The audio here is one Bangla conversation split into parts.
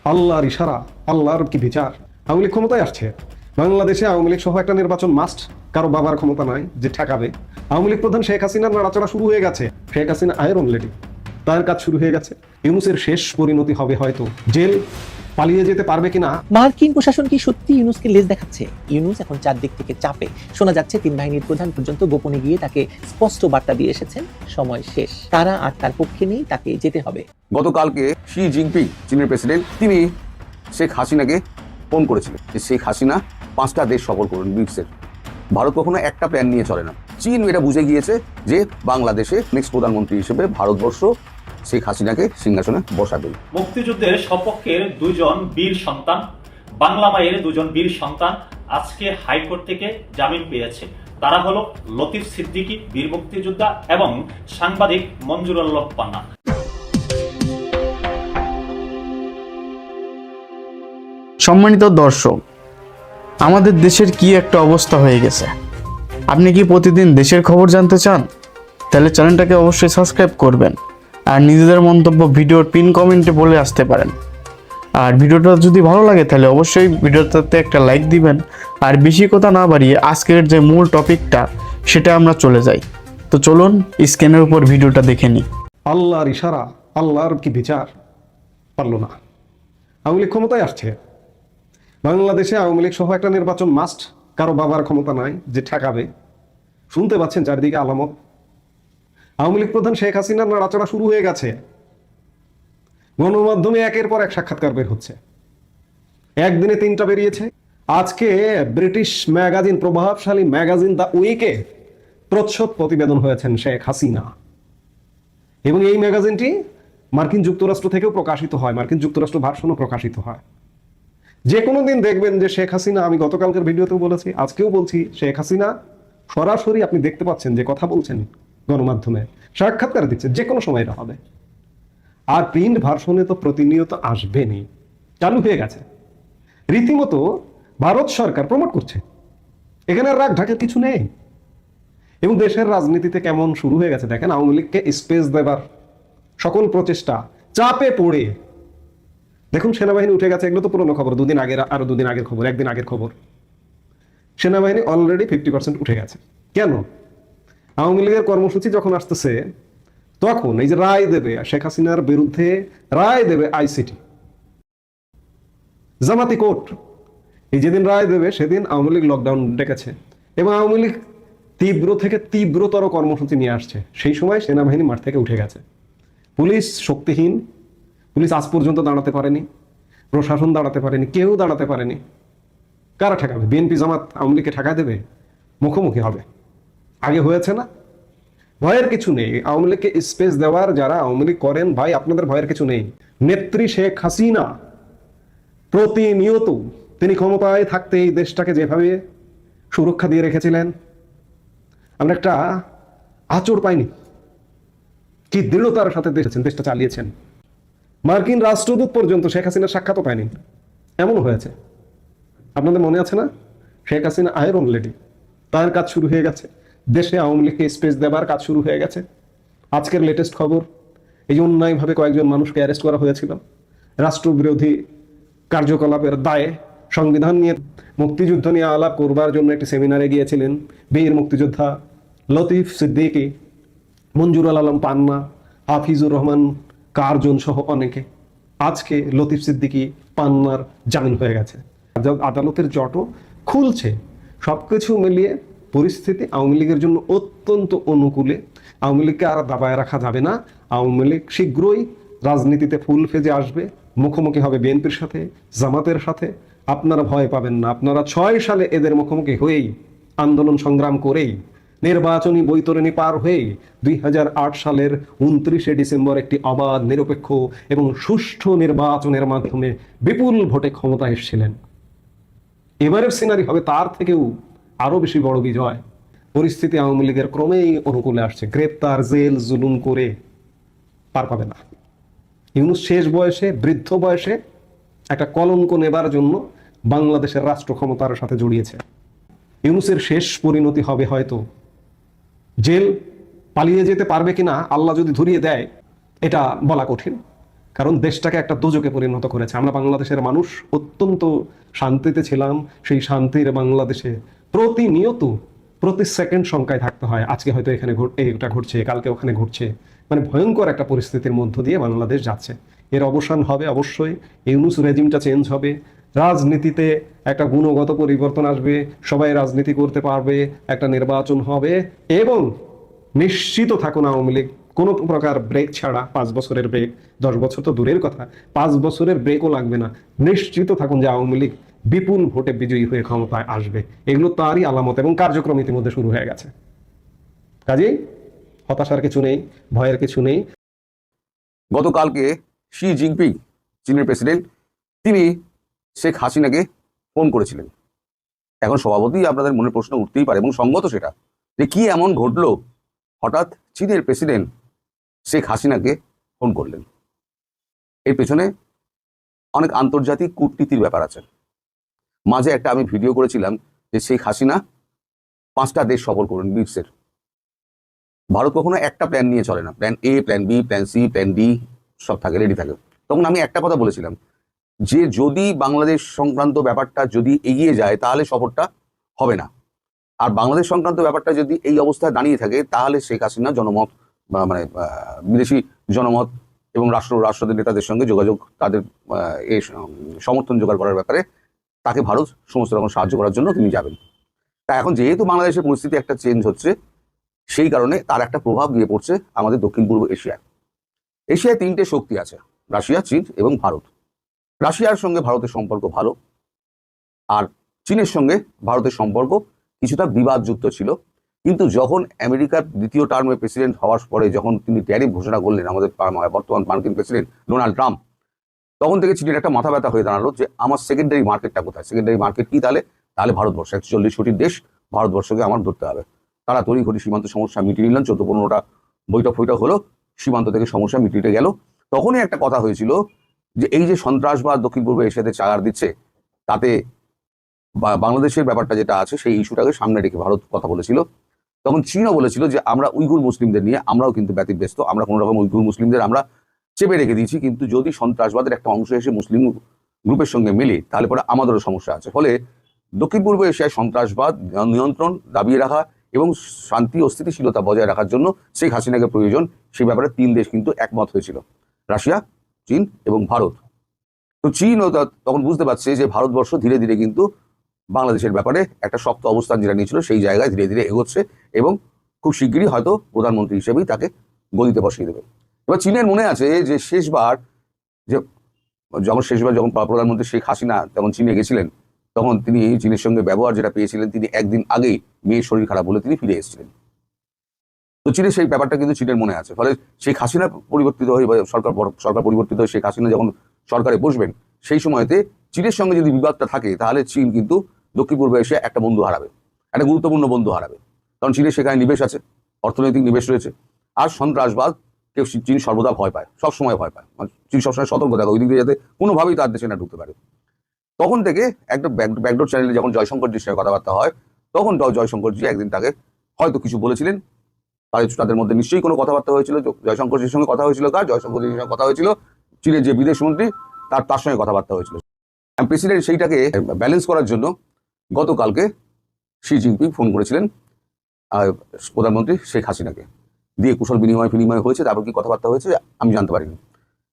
আল্লাহর ইশারা, আল্লাহর কি বিচার। আওয়ামী লীগ ক্ষমতায় আসছে বাংলাদেশে। আওয়ামী লীগ সহ একটা নির্বাচন মাস্ট। কারো বাবার ক্ষমতা নাই যে ঠেকাবে। আওয়ামী লীগ প্রধান শেখ হাসিনার নাড়াচড়া শুরু হয়ে গেছে। শেখ হাসিনা আয়রন লেডি, তার কাজ শুরু হয়ে গেছে। ইউনূসের শেষ পরিণতি হবে হয়তো জেল। পালিয়ে যেতে পারবে কিনা। মার্কিন প্রশাসন কি সত্যি ইউনূসকে লেজ দেখাচ্ছে? ইউনূস এখন চারদিক থেকে চাপে। শোনা যাচ্ছে তিন বাহিনীর প্রধান পর্যন্ত গোপনে গিয়ে তাকে স্পষ্ট বার্তা দিয়ে এসেছেন, সময় শেষ, তারা আর তার পক্ষে নেই, তাকে যেতে হবে। গতকালকে শি জিনপিং, চীনের প্রেসিডেন্ট, তিনি শেখ হাসিনাকে ফোন করেছিলেন যে শেখ হাসিনা 5টা দেশ সফর করুন ব্রিক্সের। ভারত কখনো একটা প্ল্যান নিয়ে চলে না। চীন এটা বুঝে গিয়েছে যে বাংলাদেশে নেক্সট প্রধানমন্ত্রী হিসেবে ভারতবর্ষ শেখ হাসিনাকে সিংহাসনে বসাবে। মুক্তিযুদ্ধের সপক্ষের দুজন বীর সন্তান, বাংলা মায়ের দুজন বীর সন্তান আজকে হাইকোর্ট থেকে জামিন পেয়েছে। তারা হলো লতিফ সিদ্দিকী, বীর মুক্তিযোদ্ধা, এবং সাংবাদিক মঞ্জুরুল হক পান্না। সম্মানিত দর্শক, আমাদের দেশের কি একটা অবস্থা হয়ে গেছে। আপনি কি প্রতিদিন দেশের খবর জানতে চান? তাহলে চ্যানেলটাকে অবশ্যই সাবস্ক্রাইব করবেন আর নিজেদের মন্তব্য ভিডিওর পিন কমেন্টে বলে আসতে পারেন। আর ভিডিওটা যদি ভালো লাগে তাহলে অবশ্যই ভিডিওটাতে একটা লাইক দিবেন। আর বেশি কথা না বাড়িয়ে আজকের যে মূল টপিকটা সেটা আমরা চলে যাই। তো চলুন স্ক্রিনের উপর ভিডিওটা দেখে নিই। আল্লাহর ইশারা, আল্লাহর কি বিচার। পারল না। আওয়ামী লীগ ক্ষমতায় আসছে বাংলাদেশে। আওয়ামী লীগ সহ একটা নির্বাচন মাস্ট। কারো বাবার ক্ষমতা নাই যে ঠেকাবে। শুনতে পাচ্ছেন চারিদিকে আলামত। আওয়ামী লীগ প্রধান শেখ হাসিনার নাড়াচড়া শুরু হয়ে গেছে। গণমাধ্যমে একের পর এক সাক্ষাৎকার বের হচ্ছে। একদিনে 3টা বেরিয়েছে। আজকে ব্রিটিশ ম্যাগাজিন, প্রভাবশালী ম্যাগাজিন দ্য উইকে প্রচ্ছদ প্রতিবেদন হয়েছেন শেখ হাসিনা। এবং এই ম্যাগাজিনটি মার্কিন যুক্তরাষ্ট্র থেকেও প্রকাশিত হয়, মার্কিন যুক্তরাষ্ট্র ভার্সনও প্রকাশিত হয়। যে কোনো দিন দেখবেন যে শেখ হাসিনা, আমি গতকালকের ভিডিওতেও বলেছি, আজকেও বলছি, শেখ হাসিনা সরাসরি আপনি দেখতে পাচ্ছেন যে কথা বলছেন গণমাধ্যমে, সাক্ষাৎকার দিচ্ছেন, যে কোনো সময় এটা হবে। আর প্রিন্ট ভার্সনে তো প্রতিনিয়ত আসবেনই, চালু হয়ে গেছে। রীতিমতো ভারত সরকার প্রমোট করছে। এখানে আর রাগ ঢাকের কিছু নেই। এবং দেশের রাজনীতিতে কেমন শুরু হয়ে গেছে দেখেন। আওয়ামী লীগকে স্পেস দেবার সকল প্রচেষ্টা চাপে পড়ে দেখুন সেনাবাহিনী উঠে গেছে। এগুলো তো পুরোনো খবর, দুদিন আগের, আরো দুদিন আগের খবর, একদিন আগের খবর। সেনাবাহিনী অলরেডি 50% উঠে গেছে। কেন? আওয়ামী লীগের কর্মসূচি যখন আসতেছে তখন এই যে রায় দেবে শেখ হাসিনার বিরুদ্ধে, রায় দেবে আইসিটি, জামাতি কোর্ট, এই যেদিন রায় দেবে সেদিন আওয়ামী লীগ লকডাউন ডেকেছে এবং আওয়ামী লীগ তীব্র থেকে তীব্রতর কর্মসূচি নিয়ে আসছে। সেই সময় সেনাবাহিনী মাঠ থেকে উঠে গেছে। পুলিশ শক্তিহীন, পুলিশ আজ পর্যন্ত দাঁড়াতে পারেনি, প্রশাসন দাঁড়াতে পারেনি, কেউ দাঁড়াতে পারেনি। কারা ঠেকাবে? বিএনপি জামাত আওয়ামী লীগকে ঠেকা দেবে? মুখোমুখি হবে। আগে হয়েছে না? ভয়ের কিছু নেই। আওয়ামী লীগকে স্পেস দেওয়ার যারা আওয়ামী লীগ করেন, ভাই আপনাদের ভয়ের কিছু নেই। নেত্রী শেখ হাসিনা প্রতিনিয়ত তিনি ক্ষমতায় থাকতে এই দেশটাকে যেভাবে সুরক্ষা দিয়ে রেখেছিলেন, আমরা একটা আঁচড় পাইনি। কি দৃঢ়তার সাথে দেশটা চালিয়েছেন। মার্কিন রাষ্ট্রদূত পর্যন্ত শেখ হাসিনার সাক্ষাৎও পায়নি, এমন হয়েছে। আপনাদের মনে আছে না? শেখ হাসিনা আয়রন লেডি, তার কাজ শুরু হয়ে গেছে। দেশে আওয়ামী লীগকে স্পেস দেবার কাজ শুরু হয়ে গেছে। আজকের লেটেস্ট খবর, এই যে অন্যায়ভাবে কয়েকজন মানুষকে অ্যারেস্ট করা হয়েছিল রাষ্ট্রবিরোধী কার্যকলাপের দায়ে। সংবিধান নিয়ে, মুক্তিযুদ্ধ নিয়ে আলাপ করবার জন্য একটি সেমিনারে গিয়েছিলেন বীর মুক্তিযোদ্ধা লতিফ সিদ্দিকী, মঞ্জুরুল আলম পান্না, হাফিজুর রহমান কার্জন সহ অনেকে। আজকে লতিফ সিদ্দিকী, পান্নার জামিন হয়ে গেছে। আদালতের জটও খুলছে। সবকিছু মিলিয়ে পরিস্থিতি আওয়ামী লীগের জন্য অত্যন্ত অনুকূলে। আওয়ামী লীগকে আর দাবায় রাখা যাবে না। আওয়ামী লীগ শীঘ্রই রাজনীতিতে ফুল ফেজে আসবে, মুখোমুখি হবে বিএনপির সাথে, জামাতের সাথে। আপনারা ভয় পাবেন না। আপনারা 6 সালে এদের মুখোমুখি হয়েই, আন্দোলন সংগ্রাম করেই, নির্বাচনী বৈতরণী পার হয়ে 2008 সালের 29শে ডিসেম্বর একটি অবাধ, নিরপেক্ষ এবং সুষ্ঠু নির্বাচনের মাধ্যমে বিপুল ভোটে ক্ষমতা এসেছিলেন। এবারের সিনারি হবে তার থেকেও আরো বেশি বড় বিজয়। পরিস্থিতি আওয়ামী লীগের ক্রমেই অনুকূলে আসছে। গ্রেপ্তার, জেল, জুলুম করে পার পাবে না। ইউনূস শেষ বয়সে, বৃদ্ধ বয়সে একটা কলঙ্ক নেবার জন্য বাংলাদেশের রাষ্ট্র ক্ষমতার সাথে জড়িয়েছে। ইউনূসের শেষ পরিণতি হবে হয়তো জেল। পালিয়ে যেতে পারবে কিনা আল্লাহ যদি ধরিয়ে দেয় এটা বলা কঠিন। কারণ দেশটাকে একটা দোজকে পরিণত করেছে। আমরা বাংলাদেশের মানুষ অত্যন্ত শান্তিতে ছিলাম। সেই শান্তির বাংলাদেশে প্রতিনিয়ত প্রতি সেকেন্ড শঙ্কায় থাকতে হয়, আজকে হয়তো এখানে এটা ঘটছে, কালকে ওখানে ঘটছে। মানে ভয়ঙ্কর একটা পরিস্থিতির মধ্য দিয়ে বাংলাদেশ যাচ্ছে। এর অবসান হবে অবশ্যই, ইউনূস রেজিমটা চেঞ্জ হবে, রাজনীতিতে একটা গুণগত পরিবর্তন আসবে, সবাই রাজনীতি করতে পারবে, একটা নির্বাচন হবে, এবং নিশ্চিত থাকুন আওয়ামী লীগ কোনো প্রকার ব্রেক ছাড়া, 5 বছরের ব্রেক, 10 বছর তো দূরের কথা, 5 বছরের ব্রেকও লাগবে না, নিশ্চিত থাকুন যে আওয়ামী লীগ বিপুল ভোটে বিজয়ী হয়ে ক্ষমতায় আসবে। এগুলো তারই আলামত এবং কার্যক্রম ইতিমধ্যে শুরু হয়ে গেছে। কাজেই হতাশার কিছু নেই, ভয়ের কিছু নেই। গতকালকে শি জিনপিং, চীনের প্রেসিডেন্ট, তিনি শেখ হাসিনাকে ফোন করেছিলেন। এখন স্বভাবতই আপনাদের মনে প্রশ্ন উঠতেই পারে, এবং সঙ্গত সেটা, যে কি এমন ঘটলো হঠাৎ চীনের প্রেসিডেন্ট শেখ হাসিনাকে ফোন করলেন। এর পেছনে অনেক আন্তর্জাতিক কূটনীতির ব্যাপার আছে। মাঝে একটা আমি ভিডিও করেছিলাম যে শেখ হাসিনা 5টা দেশ সফর করেন ব্রিক্সের। ভারত কখনো একটা প্ল্যান নিয়ে চলে না, plan A, plan B, plan C, plan D সব থাকে, রেডি থাকে। তখন আমি একটা কথা বলেছিলাম যে যদি বাংলাদেশ সংক্রান্ত ব্যাপারটা যদি এগিয়ে যায় তাহলে সফরটা হবে না, আর বাংলাদেশ সংক্রান্ত ব্যাপারটা যদি এই অবস্থায় দাঁড়িয়ে থাকে তাহলে শেখ হাসিনা জনমত মানে বিদেশি জনমত এবং রাষ্ট্রদের নেতাদের সঙ্গে যোগাযোগ, তাদের এই সমর্থন জোগাড় করার ব্যাপারে তাকে ভারত সমস্ত রকম সাহায্য করার জন্য তিনি যাবেন। তা এখন যেহেতু বাংলাদেশের পরিস্থিতি একটা চেঞ্জ হচ্ছে, সেই কারণে তার একটা প্রভাব গিয়ে পড়ছে আমাদের দক্ষিণ পূর্ব এশিয়ায়। এশিয়ায় 3টে শক্তি আছে, রাশিয়া, চীন এবং ভারত। রাশিয়ার সঙ্গে ভারতের সম্পর্ক ভালো, আর চীনের সঙ্গে ভারতের সম্পর্ক কিছুটা বিবাদযুক্ত ছিল। কিন্তু যখন আমেরিকার দ্বিতীয় টার্মে প্রেসিডেন্ট হওয়ার পরে যখন তিনি ট্যারিফ ঘোষণা করলেন আমাদের বর্তমান মার্কিন প্রেসিডেন্ট ডোনাল্ড ট্রাম্প, তখন থেকে চীনের একটা মাথা ব্যথা হয়ে দাঁড়ালো যে আমার সেকেন্ডারি মার্কেটটা কোথায়, সেকেন্ডারি মার্কেট কি, তাহলে ভারতবর্ষ, 140 কোটির দেশ, ভারতবর্ষকে আমার ধরতে হবে। তারা তড়িঘড়ি সীমান্ত সমস্যা মিটিয়ে নিলেন, 14-15টা বৈঠক হলো, সীমান্ত থেকে সমস্যা মিটিয়ে গেল। তখনই একটা কথা হয়েছিল যে এই যে সন্ত্রাসবাদ দক্ষিণ পূর্ব এশিয়াতে চাগার দিচ্ছে, তাতে বাংলাদেশের ব্যাপারটা যেটা আছে সেই ইস্যুটাকে সামনে রেখে ভারত কথা বলেছিল। তখন চীনও বলেছিল যে আমরা উইঘুর মুসলিমদের নিয়ে আমরাও কিন্তু ব্যতিব্যস্ত, আমরা কোনো রকম উইঘুর মুসলিমদের আমরা চেপে রেখে দিয়েছি, কিন্তু যদি সন্ত্রাসবাদের একটা অংশ এসে মুসলিম গ্রুপের সঙ্গে মিলে তাহলে পরে আমাদেরও সমস্যা আছে। ফলে দক্ষিণ পূর্ব এশিয়ায় সন্ত্রাসবাদ নিয়ন্ত্রণ, দাবিয়ে রাখা এবং শান্তি ও স্থিতিশীলতা বজায় রাখার জন্য শেখ হাসিনাকে প্রয়োজন, সেই ব্যাপারে 3 দেশ কিন্তু একমত হয়েছিল, রাশিয়া, চীন এবং ভারত। তো চীনও তখন বুঝতে পারছে যে ভারতবর্ষ ধীরে ধীরে কিন্তু বাংলাদেশের ব্যাপারে একটা শক্ত অবস্থান যেটা নিয়েছিল সেই জায়গায় ধীরে ধীরে এগোচ্ছে, এবং খুব শিগগিরই হয়তো প্রধানমন্ত্রী হিসেবেই তাকে গদিতে বসিয়ে দেবে। এবার চীনের মনে আছে যে শেষবার যখন প্রধানমন্ত্রী শেখ হাসিনা তখন চীনে গেছিলেন, তখন তিনি চীনের সঙ্গে ব্যবহার যেটা পেয়েছিলেন, তিনি একদিন আগেই মেয়ের শরীর খারাপ বলে তিনি ফিরে এসেছিলেন। তো চীনের সেই ব্যাপারটা কিন্তু চীনের মনে আছে। ফলে শেখ হাসিনা পরিবর্তিত হয়ে সরকার পরিবর্তিত হয়ে শেখ হাসিনা যখন সরকারে বসবেন, সেই সময়তে চীনের সঙ্গে যদি বিবাদটা থাকে তাহলে চীন কিন্তু দক্ষিণ পূর্ব এশিয়া একটা বন্ধু হারাবে, একটা গুরুত্বপূর্ণ বন্ধু হারাবে। কারণ চীনের সেখানে নিবেশ আছে, অর্থনৈতিক নিবেশ রয়েছে, আর সন্ত্রাসবাদ চীন সর্বদা ভয় পায়, সবসময় ভয় পায়। চীন সবসময় সতর্ক থাকে ওই দিক দিয়ে যাতে কোনোভাবেই তার দেশে না ঢুকতে পারে। তখন থেকে একটা ব্যাকডোর চ্যানেলে যখন জয়শঙ্করজির সঙ্গে কথাবার্তা হয়, তখন জয়শঙ্করজি একদিন তাকে হয়তো কিছু বলেছিলেন, তাদের মধ্যে নিশ্চয়ই কোনো কথাবার্তা হয়েছিল। জয়শঙ্করজির সঙ্গে কথা হয়েছিল, জয়শঙ্করজির সঙ্গে কথা হয়েছিল চীনের যে বিদেশ মন্ত্রী, তার সঙ্গে কথাবার্তা হয়েছিল। প্রেসিডেন্ট সেইটাকে ব্যালেন্স করার জন্য গতকালকে শি জিনপিং ফোন করেছিলেন প্রধানমন্ত্রী শেখ হাসিনাকে, দিয়ে কুশল বিনিময় হয়েছে। তারপর কি কথাবার্তা হয়েছে আমি জানতে পারিনি,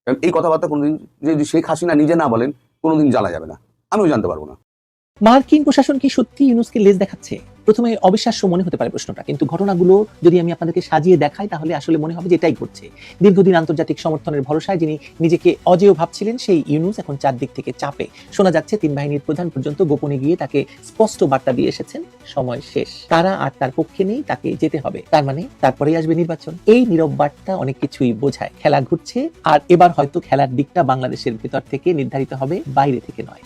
কারণ এই কথাবার্তা কোনোদিন যদি শেখ হাসিনা নিজে না বলেন কোনোদিন জানা যাবে না, আমিও জানতে পারবো না। মার্কিন প্রশাসন কি সত্যি ইউনূসকে লেজ দেখাচ্ছে? প্রথমে অবিশ্বাস্য মনে হতে পারে প্রশ্নটা, কিন্তু ঘটনাগুলো যদি আমি আপনাদেরকে সাজিয়ে দেখাই তাহলে আসলে মনে হবে যে এটাই ঘটছে। দীর্ঘদিন আন্তর্জাতিক সমর্থনের ভরসায় যিনি নিজেকে অজেয় ভাবছিলেন, সেই ইউনূস এখন চারদিক থেকে চাপে। শোনা যাচ্ছে 3 বাহিনীর প্রধান পর্যন্ত গোপনে গিয়ে তাকে স্পষ্ট বার্তা দিয়ে এসেছেন, সময় শেষ, তারা আর তার পক্ষে নেই, তাকে যেতে হবে। তার মানে তারপরেই আসবে নির্বাচন। এই নীরব বার্তা অনেক কিছুই বোঝায়। খেলা ঘুরছে, আর এবার হয়তো খেলার দিকটা বাংলাদেশের ভেতর থেকে নির্ধারিত হবে, বাইরে থেকে নয়।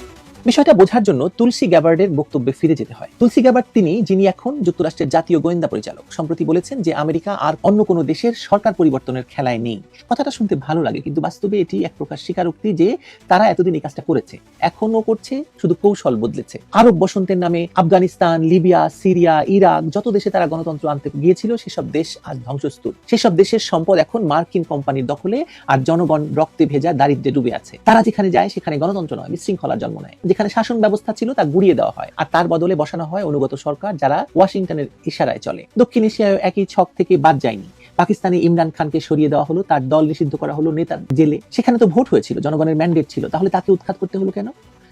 বিষয়টা বোঝার জন্য তুলসী গ্যাবার্ডের বক্তব্যে ফিরে যেতে হয়। তুলসী গ্যাবার্ড যিনি এখন যুক্তরাষ্ট্রের জাতীয় গোয়েন্দা পরিচালক, সম্প্রতি বলেছেন যে আমেরিকা আর অন্য কোনো দেশের সরকার পরিবর্তনের খেলায় নেই। কথাটা শুনতে ভালো লাগে, কিন্তু বাস্তবে এটি এক প্রকার স্বীকারোক্তি যে তারা এতদিন এই কাজটা করেছে, এখনো করছে, শুধু কৌশল বদলেছে। আরব বসন্তের নামে আফগানিস্তান, লিবিয়া, সিরিয়া, ইরাক যত দেশে তারা গণতন্ত্র আনতে গিয়েছিল সেসব দেশ আজ ধ্বংসস্তূপ। সেসব দেশের সম্পদ এখন মার্কিন কোম্পানির দখলে, আর জনগণ রক্তে ভেজা দারিদ্র্যে ডুবে আছে। তারা যেখানে যায় সেখানে গণতন্ত্র নয়, বিশৃঙ্খলার জন্ম নেয়। যেখানে শাসন ব্যবস্থা ছিল তা গুড়িয়ে দেওয়া হয়, আর তার বদলে বসানো হয় অনুগত সরকার যারা ওয়াশিংটনের ইশারায় চলে। দক্ষিণ এশিয়ায় একই ছক থেকে বাদ যায়নি। পাকিস্তানে ইমরান খানকে সরিয়ে দেওয়া হলো, তার দল নিষিদ্ধ করা হলো, নেতা জেলে। সেখানে তো ভোট হয়েছিল, জনগণের ম্যান্ডেট ছিল, তাহলে তাকে উৎখাত করতে হলো কেন?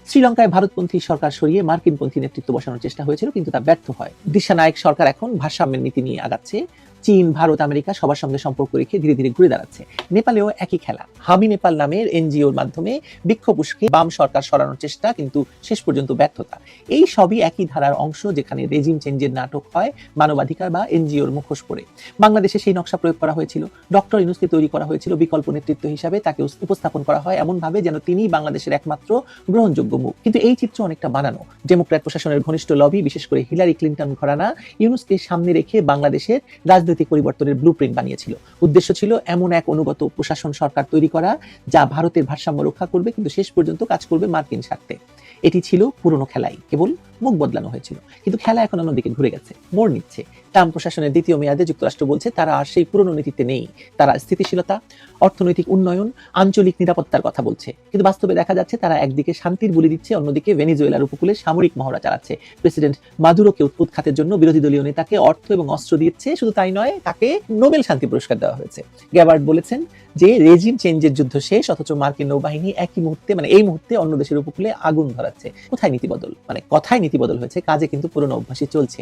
শ্রীলঙ্কায় ভারতপন্থী সরকার সরিয়ে মার্কিনপন্থী নেতৃত্ব বসানোর চেষ্টা হয়েছিল, কিন্তু তা ব্যর্থ হয়। দিশানায়ক সরকার এখন ভারসাম্যের নীতি নিয়ে আগাচ্ছে। চীন, ভারত, আমেরিকা সবার সঙ্গে সম্পর্ক রেখে ধীরে ধীরে ঘুরে দাঁড়াচ্ছে। নেপালেও একই খেলা। হামি নেপাল নামের এনজিওর মাধ্যমে বিক্ষোভ উস্কে বাম সরকার সরানোর চেষ্টা, কিন্তু শেষ পর্যন্ত ব্যর্থতা। এই সবই একই ধারার অংশ, যেখানে রেজিম চেঞ্জের নাটক হয় মানবাধিকার বা এনজিওর মুখোশ পরে। বাংলাদেশে সেই নকশা প্রয়োগ করা হয়েছিল। ডক্টর ইউনূসকে তৈরি করা হয়েছিল বিকল্প নেতৃত্ব হিসাবে, তাকে উপস্থাপন করা হয় এমন ভাবে যেন তিনি বাংলাদেশের একমাত্র গ্রহণযোগ্য মুখ। কিন্তু এই চিত্র অনেকটা বানানো। ডেমোক্র্যাট প্রশাসনের ঘনিষ্ঠ লবি, বিশেষ করে হিলারি ক্লিন্টন ঘরানা, ইউনূসকে সামনে রেখে বাংলাদেশের রাজনৈতিক পরিবর্তনের ব্লুপ্রিন্ট বানিয়েছিল। উদ্দেশ্য ছিল এমন এক অনুগত প্রশাসন সরকার তৈরি করা যা ভারতের ভারসাম্য রক্ষা করবে, কিন্তু শেষ পর্যন্ত কাজ করবে মার্কিন স্বার্থে। এটি ছিল পুরনো খেলাই, কেবল মুখ বদলানো হয়েছিল। কিন্তু খেলা এখন অন্যদিকে ঘুরে গেছে, মোড় নিচ্ছে। ট্রাম্প প্রশাসনের দ্বিতীয় মেয়াদে যুক্তরাষ্ট্র বলছে তারা আর সেই পুরনো নীতিতে নেই। তারা স্থিতিশীলতা, অর্থনৈতিক উন্নয়ন, আঞ্চলিক নিরাপত্তার কথা বলছে। কিন্তু বাস্তবে দেখা যাচ্ছে তারা একদিকে শান্তির বুলি দিচ্ছে, অন্যদিকে ভেনেজুয়েলার উপকূলে সামরিক মহড়া চালাচ্ছে। প্রেসিডেন্ট মাদুরোকে উৎখাতের জন্য বিরোধী দলীয় নেতাকে অর্থ এবং অস্ত্র দিচ্ছে। শুধু তাই নয়, তাকে নোবেল শান্তি পুরস্কার দেওয়া হয়েছে। গ্যাবার্ড বলেছেন যে রেজিম চেঞ্জের যুদ্ধ শেষ, অথচ মার্কিন নৌবাহিনী একই মুহূর্তে, এই মুহূর্তে অন্য দেশের উপকূলে আগুন ধরাচ্ছে। কোথায় নীতিবদল? কথায় নীতিবদল হয়েছে, কাজে কিন্তু পুরনো অভ্যাসই চলছে।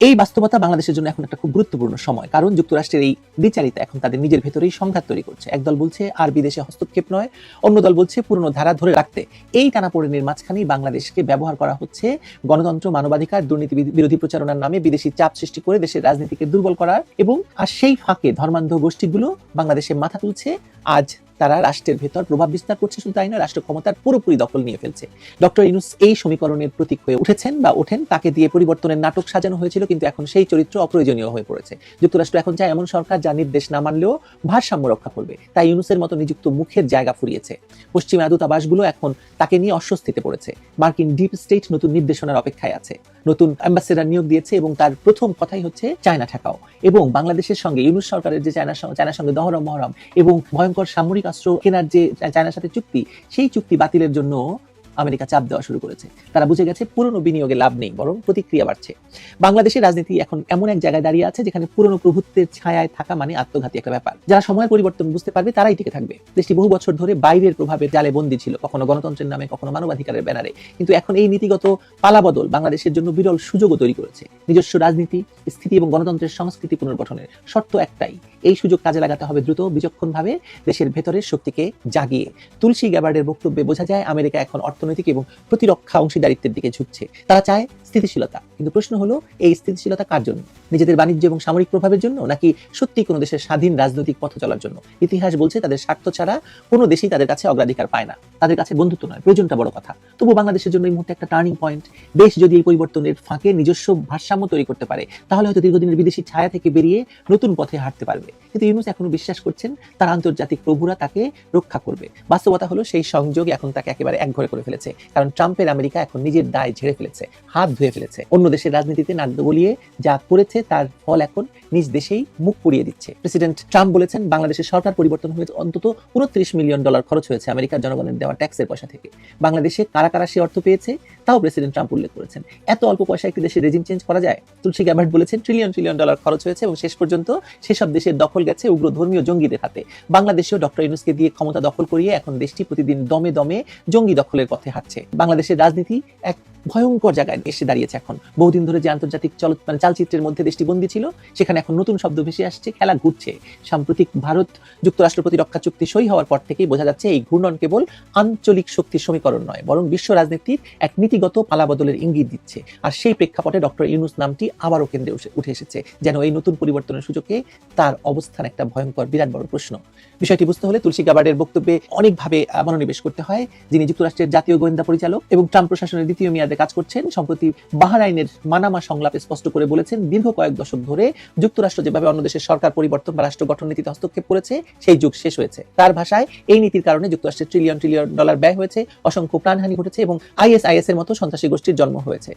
এই বাস্তবতা বাংলাদেশের জন্য এখন একটা খুব গুরুত্বপূর্ণ সময়, কারণ যুক্তরাষ্ট্রের এই বিচারিতা এখন তাদের নিজের ভেতরেই সংঘাত তৈরি করছে। একদল বলছে আর বিদেশে হস্তক্ষেপ নয়, অন্য দল বলছে পুরনো ধারা ধরে রাখতে। এই টানাপোড়েনের মাঝখানেই বাংলাদেশকে ব্যবহার করা হচ্ছে গণতন্ত্র, মানবাধিকার, দুর্নীতি বিরোধী প্রচারণার নামে বিদেশি চাপ সৃষ্টি করে দেশের রাজনীতিকে দুর্বল করার। এবং আর সেই ফাঁকে ধর্মান্ধ গোষ্ঠীগুলো বাংলাদেশে মাথা তুলছে। আজ তারা রাষ্ট্রের ভেতর প্রভাব বিস্তার করছে, শুধু তাই নয়, রাষ্ট্র ক্ষমতার পুরোপুরি দখল নিয়ে ফেলছে। ডক্টর ইউনূস এই সমীকরণের প্রতীক হয়ে উঠেছেন বা ওঠেন। তাকে দিয়ে পরিবর্তনের নাটক সাজানো হয়েছিল, কিন্তু এখন সেই চরিত্র অপ্রয়োজনীয় হয়ে পড়েছে। যুক্তরাষ্ট্র এখন চায় এমন সরকার যা নির্দেশ না মানলেও ভারসাম্য রক্ষা করবে। তাই ইউনূসের মতো নিযুক্ত মুখের জায়গা ফুরিয়েছে। পশ্চিমা দূতাবাসগুলো এখন তাকে নিয়ে অস্বস্তিতে পড়েছে। মার্কিন ডিপ স্টেট নতুন নির্দেশনার অপেক্ষায় আছে, নতুন অ্যাম্বাসেডর নিয়োগ দিয়েছে, এবং তার প্রথম কথাই হচ্ছে চায়না ঠেকাও। এবং বাংলাদেশের সঙ্গে ইউনূস সরকারের যে চায়নার সঙ্গে দহরম মহরম এবং ভয়ঙ্কর সামরিক অস্ত্র কেনার যে চায়নার সাথে চুক্তি, সেই চুক্তি বাতিলের জন্য আমেরিকা চাপ দেওয়া শুরু করেছে। তারা বুঝে গেছে পুরনো বিনিয়োগে লাভ নেই, বরং প্রতিক্রিয়া বাড়ছে। বাংলাদেশের রাজনীতি এখন এমন এক জায়গায় দাঁড়িয়ে আছে যেখানে পুরনো প্রভুত্বের ছায়ায় থাকা মানে আত্মঘাতী একটা ব্যাপার। যারা সময়ের পরিবর্তন বুঝতে পারবে তারাই টিকে থাকবে। দেশটি বহু বছর ধরে বাইরের প্রভাবের জালে বন্দী ছিল, কখনো গণতন্ত্রের নামে, কখনো মানবাধিকারের ব্যানারে। কিন্তু এখন এই নীতিগত পালাবদল বাংলাদেশের জন্য বিরল সুযোগও তৈরি করেছে। নিজস্ব রাজনীতি, স্থিতি এবং গণতন্ত্রের সংস্কৃতি পুনর্গঠনের শর্ত একটাই, এই সুযোগ কাজে লাগাতে হবে দ্রুত, বিচক্ষণভাবে, দেশের ভেতরের শক্তিকে জাগিয়ে। তুলসী গ্যাবার্ডের বক্তব্যে বোঝা যায় আমেরিকা এখন অর্থনৈতিক এবং প্রতিরক্ষা অংশীদারিত্বের দিকে ঝুঁকছে। তারা চায় স্থিতিশীলতা, কিন্তু প্রশ্ন হলো এই স্থিতিশীলতা কার জন্য? নিজেদের বাণিজ্য এবং সামরিক প্রভাবের জন্য, নাকি সত্যি কোনো দেশের স্বাধীন রাজনৈতিক পথ চলার জন্য? ইতিহাস বলছে তাদের স্বার্থ ছাড়া কোনো দেশই তাদের কাছে অগ্রাধিকার পায় না। তাদের কাছে বন্ধুত্ব নয়, প্রয়োজনটা বড় কথা। তবু বাংলাদেশের জন্য এই মুহূর্তে একটা টার্নিং পয়েন্ট। দেশ যদি এই পরিবর্তনের ফাঁকে নিজস্ব ভারসাম্য তৈরি করতে পারে, তাহলে হয়তো দীর্ঘদিনের বিদেশি ছায়া থেকে বেরিয়ে নতুন পথে হাঁটতে পারবে। কিন্তু ইউনূস এখনো বিশ্বাস করছেন তার আন্তর্জাতিক প্রভুরা তাকে রক্ষা করবে। বাস্তবতা হলো সেই সংযোগ এখন তাকে একেবারে একঘরে করে ফেলেছে, কারণ ট্রাম্পের আমেরিকা এখন নিজের দায় ঝেড়ে ফেলেছে, হাত ধুয়ে ফেলেছে। অন্য দেশের রাজনীতিতে নাক গলিয়ে যা করেছে তার ফল এখন নিজ দেশেই মুখ পুড়িয়ে দিচ্ছে। প্রেসিডেন্ট ট্রাম্প বলেছেন বাংলাদেশের সরকার পরিবর্তন হয়েছে অন্তত $29 মিলিয়ন খরচ হয়েছে আমেরিকার জনগণের দেওয়া ট্যাক্সের পয়সা থেকে। বাংলাদেশে কারা কারা সে অর্থ পেয়েছে তাও প্রেসিডেন্ট ট্রাম্প উল্লেখ করেছেন। এত অল্প পয়সা একটি দেশের রেজিম চেঞ্জ করা যায়? তুলসী গ্যাবার্ড বলেছেন ট্রিলিয়ন খরচ হয়েছে এবং শেষ পর্যন্ত সেসব দেশের দখল গেছে উগ্র ধর্মীয় জঙ্গিদের হাতে। বাংলাদেশেও ডক্টর ইউনূসকে দিয়ে ক্ষমতা দখল করিয়ে এখন দেশটি প্রতিদিন দমে দমে জঙ্গি দখলের পথে হাঁটছে। বাংলাদেশের রাজনীতি এক ভয়ঙ্কর জায়গায় এসে দাঁড়িয়েছে এখন। বহুদিন ধরে যে আন্তর্জাতিক চালচিত্রের মধ্যে দেশটি বন্দী ছিল, সেখানে এখন নতুন শব্দ ভেসে আসছে, খেলা ঘুরছে। সাম্প্রতিক ভারত যুক্তরাষ্ট্র প্রতিরক্ষা চুক্তি সই হওয়ার পর থেকেই বোঝা যাচ্ছে এই ঘূর্ণন কেবল আঞ্চলিক শক্তির সমীকরণ নয়, বরং বিশ্ব রাজনীতির এক নীতিগত পালাবদলের ইঙ্গিত দিচ্ছে। আর সেই প্রেক্ষাপটে ডক্টর ইউনূস নামটি আবারও কেন্দ্রে উঠে এসেছে, যেন এই নতুন পরিবর্তনের সুযোগে তার অবস্থান একটা ভয়ঙ্কর বিরাট বড় প্রশ্ন। বিষয়টি বুঝতে হলে তুলসী গাবার্ডের বক্তব্যে অনেকভাবে মনোনিবেশ করতে হয়। যিনি যুক্তরাষ্ট্রের জাতীয় গোয়েন্দা পরিচালক এবং ট্রাম্প প্রশাসনের দ্বিতীয় মেয়াদে কাজ করছেন, সম্প্রতি বাহরাইনের মানামা সংলাপে স্পষ্ট করে বলেছেন, দীর্ঘ কয়েক দশক ধরে যুক্তরাষ্ট্র যেভাবে অন্য দেশের সরকার পরিবর্তন বা রাষ্ট্র গঠন নীতিতে হস্তক্ষেপ করেছে, সেই যুগ শেষ হয়েছে। তার ভাষায়, এই নীতির কারণে যুক্তরাষ্ট্রের ট্রিলিয়ন ট্রিলিয়ন ডলার ব্যয় হয়েছে, অসংখ্য প্রাণহানি ঘটেছে এবং আইএসআইএস এর মতো সন্ত্রাসী গোষ্ঠীর জন্ম হয়েছে।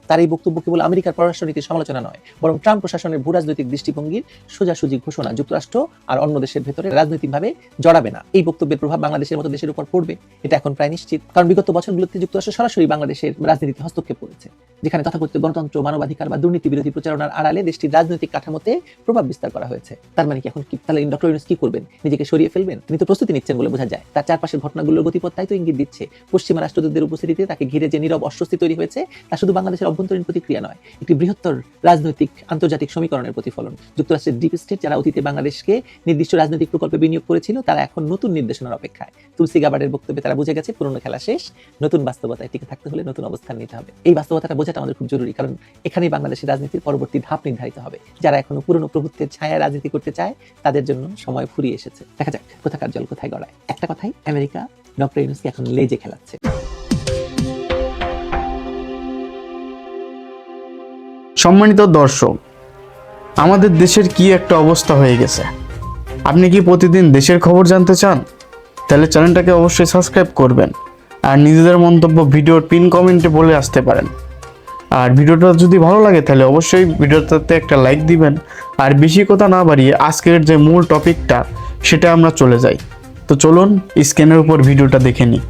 তার এই বক্তব্য কেবল আমেরিকার পররাষ্ট্রনীতির সমালোচনা নয়, বরং ট্রাম্প প্রশাসনের ভূরাজনৈতিক দৃষ্টিভঙ্গির সোজাসুজি ঘোষণা। যুক্তরাষ্ট্র আর অন্য দেশের ভেতরে রাজনৈতিকভাবে জড়াবে না। এই বক্তব্যের প্রভাব বাংলাদেশের মতো দেশের উপর পড়বে, এটা এখন প্রায় নিশ্চিত। কারণ বিগত বছরগুলোতে যুক্তরাষ্ট্র সরাসরি বাংলাদেশের রাজনীতিতে হস্তক্ষেপ করেছে, যেখানে তথাকথিত গণতন্ত্র, মানবাধিকার বা দুর্নীতি বিরোধী প্রচারণার আড়ালে দেশটির রাজনৈতিক কাঠামোতে প্রভাব বিস্তার করা হয়েছে। তার মানে কি এখন তাহলে ডক্টর ইউনূস কি করবেন? নিজেকে সরিয়ে ফেলবেন? তিনি তো প্রস্তুতি নিচ্ছেন বলে বোঝা যায়। তার চারপাশের ঘটনাগুলোর গতিপথ তাই তো ইঙ্গিত দিচ্ছে। পশ্চিমা রাষ্ট্রদূতদের উপস্থিতিতে তাকে ঘিরে যে নীরব অস্বস্তি তৈরি হয়েছে, তা শুধু বাংলাদেশের অভ্যন্তরীণ প্রতিক্রিয়া নয়, একটি বৃহত্তর রাজনৈতিক আন্তর্জাতিক সমীকরণের প্রতিফলন। যুক্তরাষ্ট্রের ডিপ স্টেট, যারা অতীতে বাংলাদেশকে নির্দিষ্ট রাজনৈতিক প্রকল্পে বিনিয়োগ করেছিল, তারা এখন নতুন নির্দেশনার অপেক্ষায়। তুলসী গাবার্ডের বক্তব্যে তারা বুঝে গেছে পুরনো খেলা শেষ, নতুন বাস্তবতায় টিকে থাকতে হলে নতুন অবস্থান নিতে হবে। এই বাস্তবতাটা বোঝাটা আমাদের খুব জরুরি, কারণ এখানেই বাংলাদেশের রাজনীতির পরবর্তী ধাপ নির্ধারিত হবে। যারা এখনো পুরনো প্রভুত্বের ছায়ায় রাজনীতি করতে চায়, তাদের জন্য সময় ফুরিয়ে এসেছে। দেখা যাক কোথাকার জল কোথায় গড়ায়। একটা কথাই, আমেরিকা ডক্টর ইউনূসকে এখন লেজে খেলাচ্ছে। সম্মানিত দর্শক, আমাদের দেশের কি একটা অবস্থা হয়ে গেছে। আপনি কি প্রতিদিন দেশের খবর জানতে চান? তাহলে চ্যানেলটাকে অবশ্যই সাবস্ক্রাইব করবেন আর নিজেদের মন্তব্য ভিডিওর পিন কমেন্টে বলে আসতে পারেন। আর ভিডিওটা যদি ভালো লাগে তাহলে অবশ্যই ভিডিওটাতে একটা লাইক দিবেন। আর বেশি কথা না বাড়িয়ে আজকের যে মূল টপিকটা, সেটা আমরা চলে যাই। তো চলুন স্ক্রিনের উপর ভিডিওটা দেখে নিই।